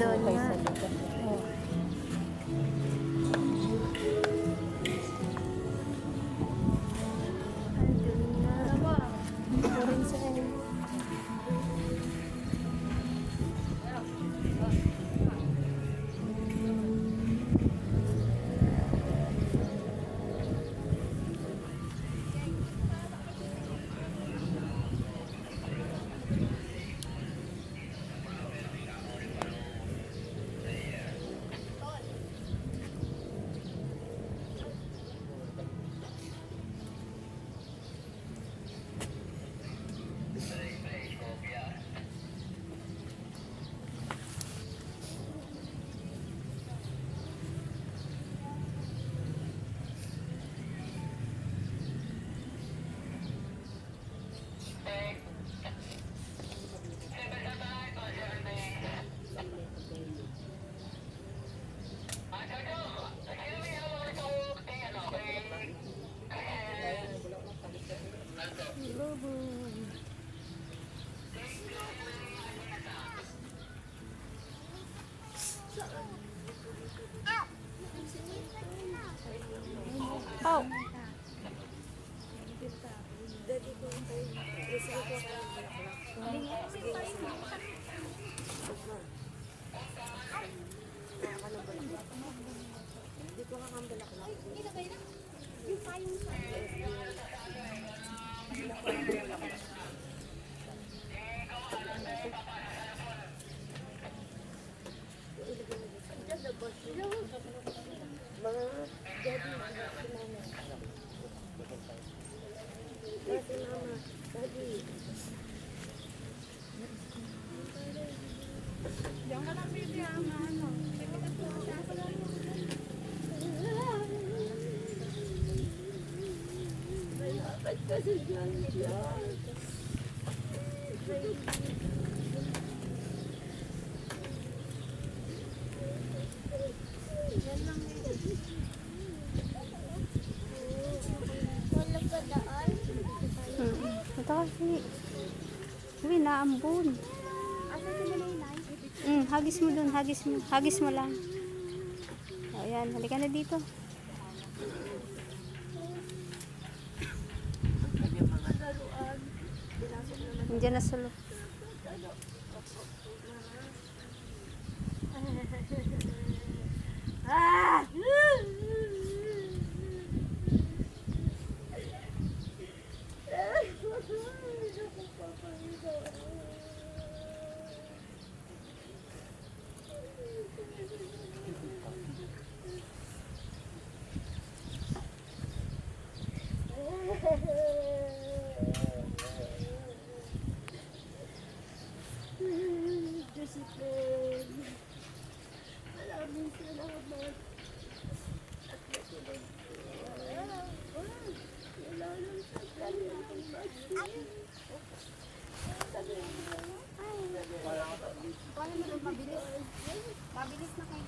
doon Okay nga. sa lugar. Oh. Doon nga. Ito rin sa akin. Oh. Ito kasi. Uy, naambun. Hagis mo dun, hagis mo. Hagis mo lang. Ayan, halika na dito. Nandiyan na solo. Ah! Mabilis na kayo.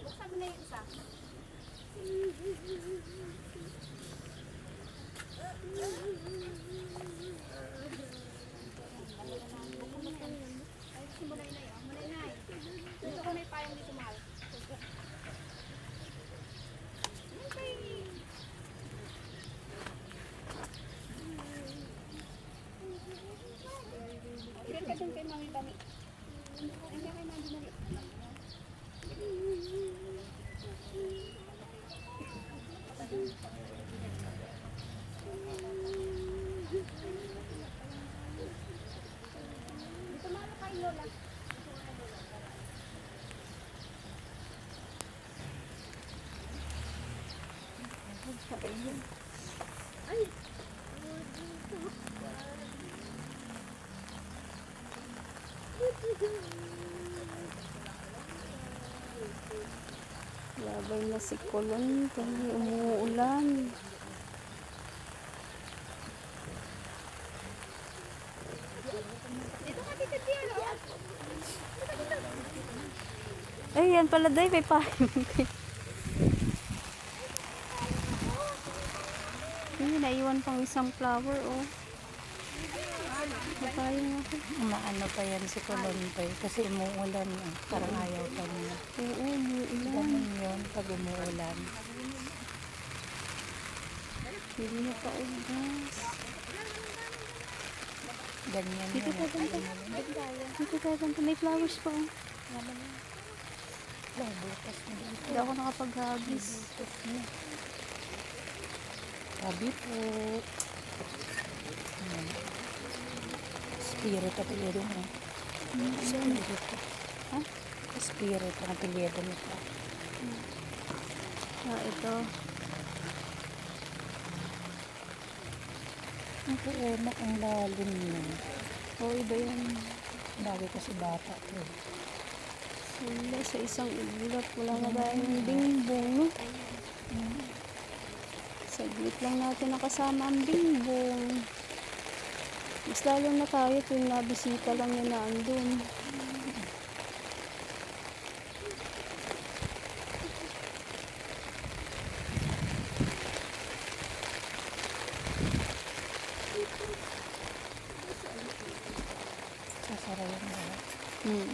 Buksan mo na yung isa. Dito ko may payong dito, mahal. Share ka dun kay Mami Tami. Ay, kay Mami Tami. Dito mahal kay Lola. Ay! Labay na si Kulon, umuulan. yan pala, day. May payong. Hindi, naiwan pang isang flower, oh. May payong ako. Maano pa yan si Colombe kasi umuulan. Parang ayaw pa niya. Oo, umuulan. Ganun yun pag umuulan. Hindi na pa ugas. Ganyan Dito yun. ka ganda. Dito ka ganda. May flowers pa, oh. Butas na dito. Hindi ako nakapaghagis. Butas na. Sabi po. Spirit at apelyido mo. Spirit. Ha? Spirit ang apelyido nito. Ah, ito. Ang puenak ang lalim niya. Oh, iba yan. Lagi kasi bata to. Wala, sa isang ulat. Wala na tayong bingbong, no? Saglit lang natin nakasama ang bingbong. Mas lalo na tayo tuwing nabisita lang yun na andun. Sasarayan ba? Hmm.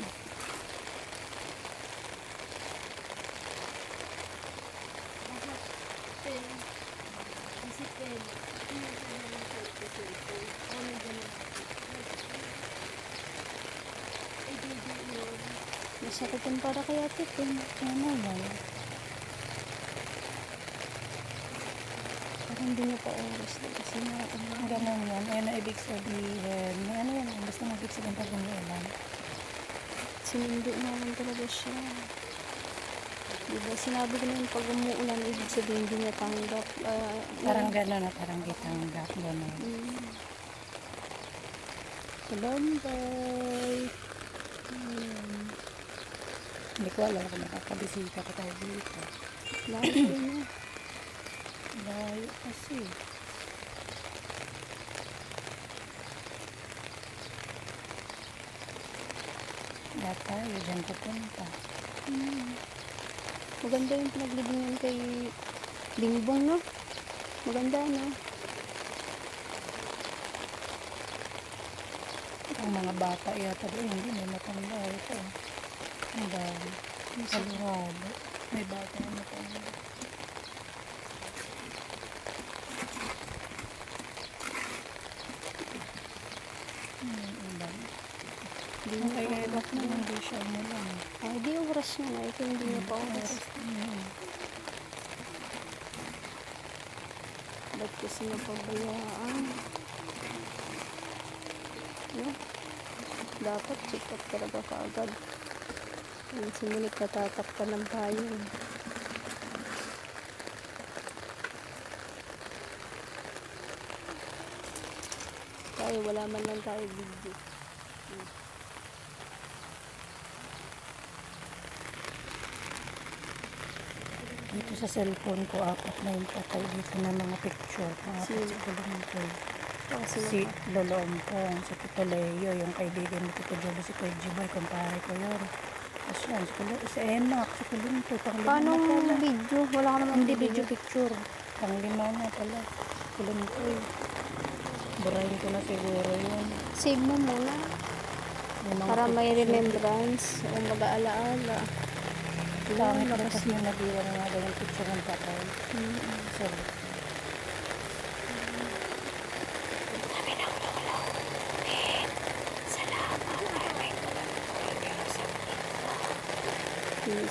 Masakitin para kaya titin. Ano yan? Parang hindi niya pa oras na kasi na Ganun yan. Ayun ang ibig sabihin. Ano yan? Basta ang ibig sabihin pag umuulan. sinundo naman talaga siya. Diba sinabi ko naman pag umuulan ibig sabihin hindi niya tanggap. Parang gano'n na parang gitanggap. Gano'n. Kalambay. Hindi ko alam kung makakabisita ka tayo dito. Lagi na. Layo kasi. Lahat tayo dyan pupunta. Maganda yung pinaglibingan kay Bingbong, no? Maganda, no? Ang mga bata yata doon, hindi may matanda ito. Ang dami. Halo-halo. May bata na matanda. Ang dami. Ang kaya-elak na hindi siya umulan. Ay, di oras niya na. Ito hindi niya pa oras. Ba't kasi napabayaan? Yeah. Dapat check up talaga kaagad. Ang simulit natatakpan ng payong. Tayo, wala man lang tayo video. Dito sa cellphone ko, 4 na yung patay dito na mga picture. Mga Sino? picture ko lang ito. Kasi Si Lolo Ompong, si Tito Leo, yung kaibigan ni Tito Jolo, si Kuya Jiboy, kumpare ko yun. Tapos yan, si Emak, si Kulinto, panglima paano na pala. video? Wala ka naman Hindi video picture, panglima na pala. Kulinto eh. Burahin ko na siguro yun. Save mo muna. Yung mga Para may picture. remembrance o mag-aalaala. Dami ko kasi yung nag-iwan nga daw yung picture ng patay. So,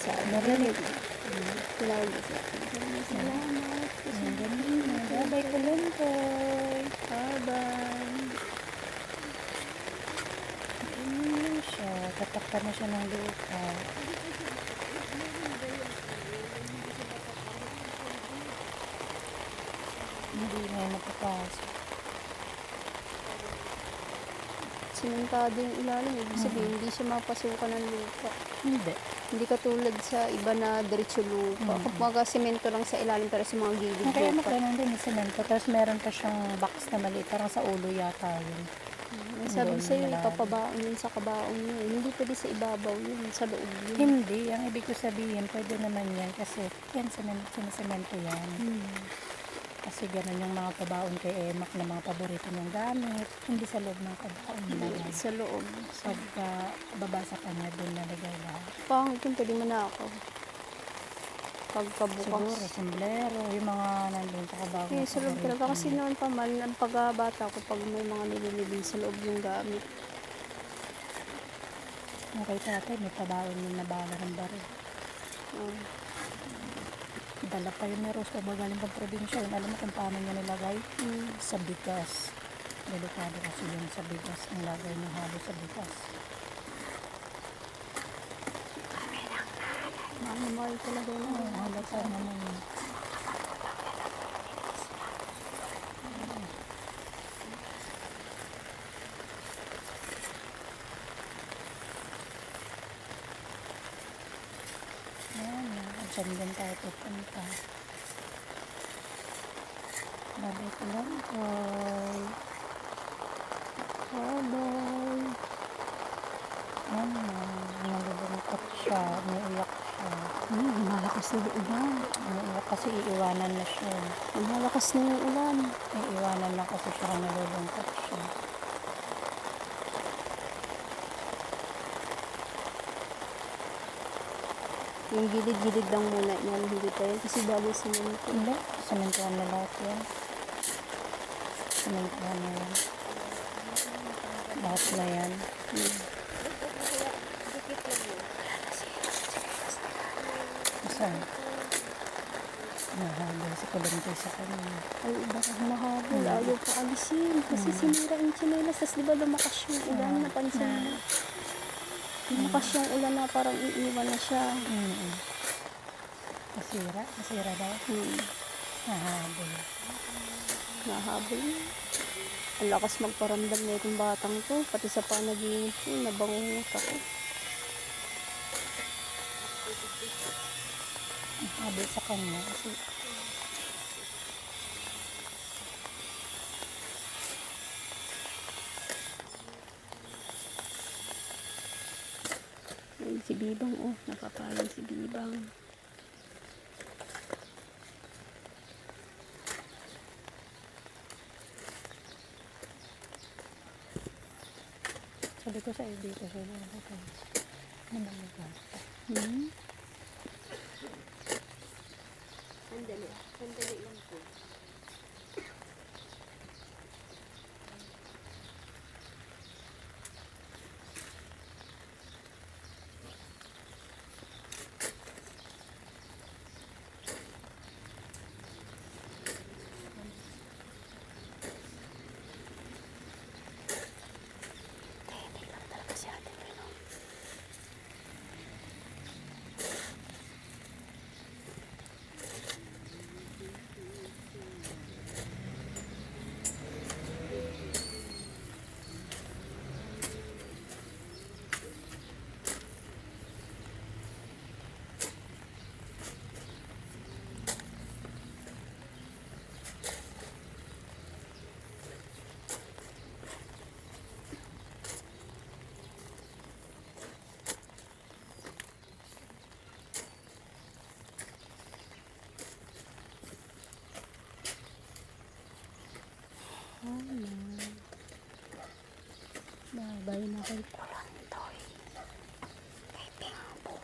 Sa narinig. lagi sa salamat. Ang ganun na. Bye-bye, Kulintoy. Bye-bye. Ganyan siya. Tatakpan na siya ng lupa. Hindi na napapasok. Simentado yung ilalim. Ibig sabihin, hindi siya mapasukan ng lupa. Hindi. Hindi katulad sa iba na diretso lupa. Kapag semento lang sa ilalim pero sa mga gilid Kaya lupa. magkaroon din yung semento. Tapos meron pa siyang box na maliit. Parang sa ulo yata yun. Ang sabi Doon sa'yo, malalim. ipapabaon yun sa kabaon yun. Hindi pwede sa ibabaw yun, sa loob yun. Hindi, ang ibig ko sabihin, pwede naman yan kasi yan, sinasemento yan. Kasi ganun yung mga pabaon kay Emak na mga paborito niyang gamit. Hindi sa loob ng kabaon nilagay. Sa loob. Pagka baba sa kanya, doon nalagay lahat. Pangit yun, pwede mo na ako. Pagkabukas. Siguro, sombrero, yung mga nandun sa kabaon. Eh, sa loob talaga. Kasi noon pa man, ang pagbata ko, pag may mga nililibing sa loob yung gamit. Yung kay tatay, may pabaon yung nabala ng baril. Oh. Dala pa yun ni Rose pag galing pang probinsya. Yun, alam mo kung paano niya nilagay? Sa bigas. Delikado kasi yun sa bigas. Ang lagay niya halo sa bigas. Mahal talaga yun. Halata naman yun. Ayan, dyan din tayo pupunta. Babay ko lang. Bye-bye. Nalulungkot siya. Umiiyak siya. Malakas na yung ulan. Umiiyak kasi iiwanan na siya. Malakas na yung ulan. Iiwanan na kasi siya. Nalulungkot siya. Yung gilid-gilid lang muna yan. Hindi pa yan. Kasi bago sinemento. Hindi. Sementuhan na lahat yan. Sementuhan na yan. Lahat na yan. Saan? Nahabol si Kuluntoy sa kanya. Ay, baka mahabol. Ayaw pa alisin. Kasi sinira yung tsinelas. Tapos diba lumakas yung ulan. Napansin mo. Lumakas yung ulan na parang iiwan na siya. Nasira? Nasira daw? Nahabol. Nahabol yun. Ang lakas magparamdam na itong batang to. Pati sa panaginip ko, nabangungot ako. Nahabol sa kanya kasi Ayun, si Bibang, oh. Nakapalong si Bibang. sabi ko sa dito sa lalo ko. Ano ba ba? Sandali lang po. Babay na kay Kulantoy. Kay Pingbo.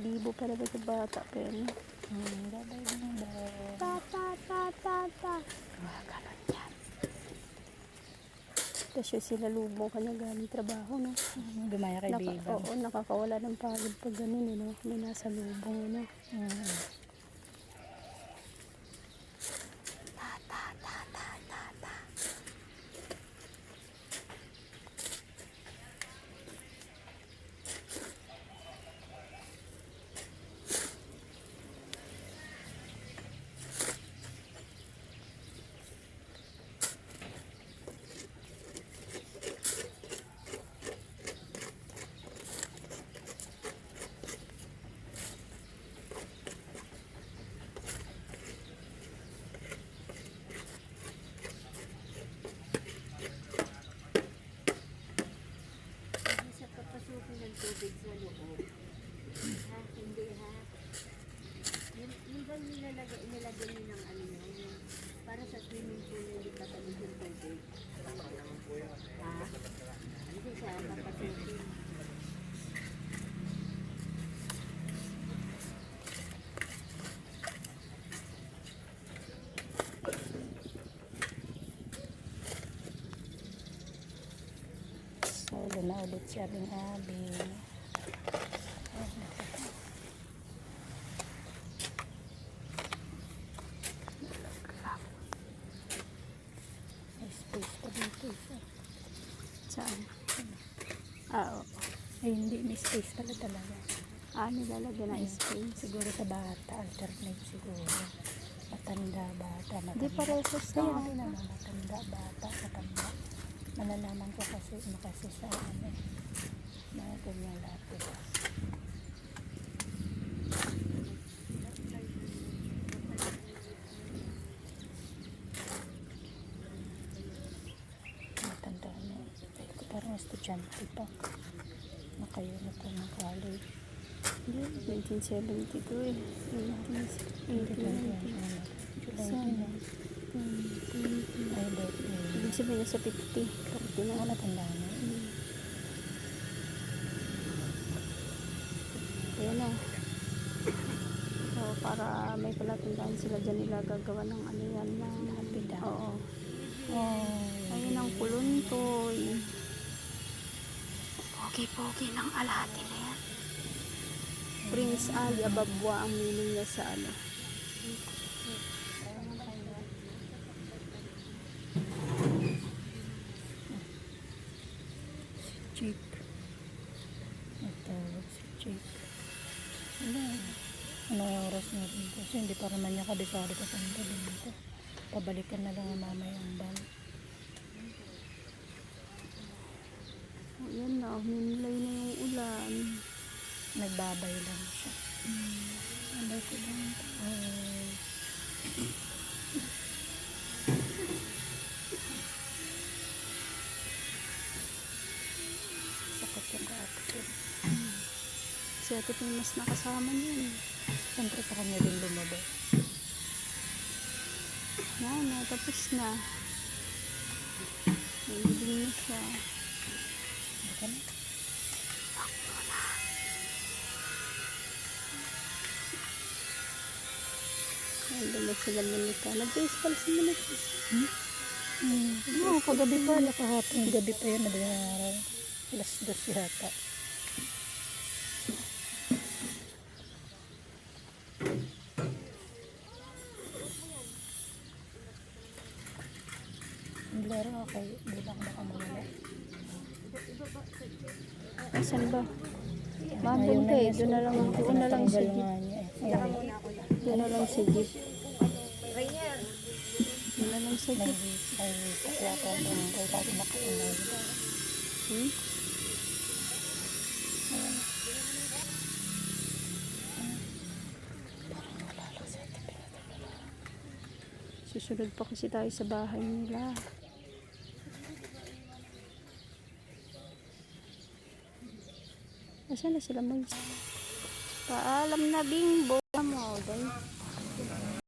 Bibo pala ba sa bata pero Babay din daw. ta. Ganon yan. Tapos yung sinalubong ka niya galing trabaho, no? Gumaya kay Bibang. Oo, nakakawala ng pagod pag ganun, no? May nasa lubong, no? ulit si Abing-Abing. May space pa dito isa. Saan? Oo. Ay, hindi. May space pala talaga. Nilalagyan ng space. Siguro sa bata. Alternate siguro. Matanda, bata, matanda. Hindi parehas Kaya na. hindi naman matanda, bata, matanda. Malalaman ko kasi sa mga ganyang lahat. Matanda na. Parang estudyante pa. Nakayo na po ng college. Hindi, 1972 eh. 1890. July din. Ay, Ibig sabihin na sa 50. 40 na. matanda na. Ayan na. So, para may palatandaan sila dyan nila gagawa ng ano yan. Hapida. Oo. Oh, Ayun ang kuluntoy. Pogi-pogi ng alhati na yan. Prince Ali Ababwa ang meaning niya sa ano. Chick. Ito, si Chick. Anong oras na rin? Kasi hindi pa naman niya kabisado pa punta dito. Pabalikan na lang ang mamayang ban. Ayan na, hinlay na yung ulan. Nagbabay lang siya. Sabay ko lang ito. Sakot yung kapit. Si Ate Ping mas nakasama niya. Siyempre sa kanya din lumabas. Yan na, tapos na. Nagiging na siya. Baka na. Ayan, dumag sila Monica. Nag-base pala si Monica. Oo, kagabi pa. Nakahapon. Gabi pa yun. Madaling araw. Alas 2 yata. Blero, okay. Di lang baka mawala. Asan ba? Ayaw Mabunte, niya, doon na lang, so, doon na lang sa tinatanggal jeep. nga niya eh. Ayan. Doon na lang sa jeep. Doon na lang sa jeep. Nag-iisa yata ang barangay bago makaunay. Hmm? Susunod pa kasi tayo sa bahay nila. Asan na sila mag... Paalam na, Bingbo mo.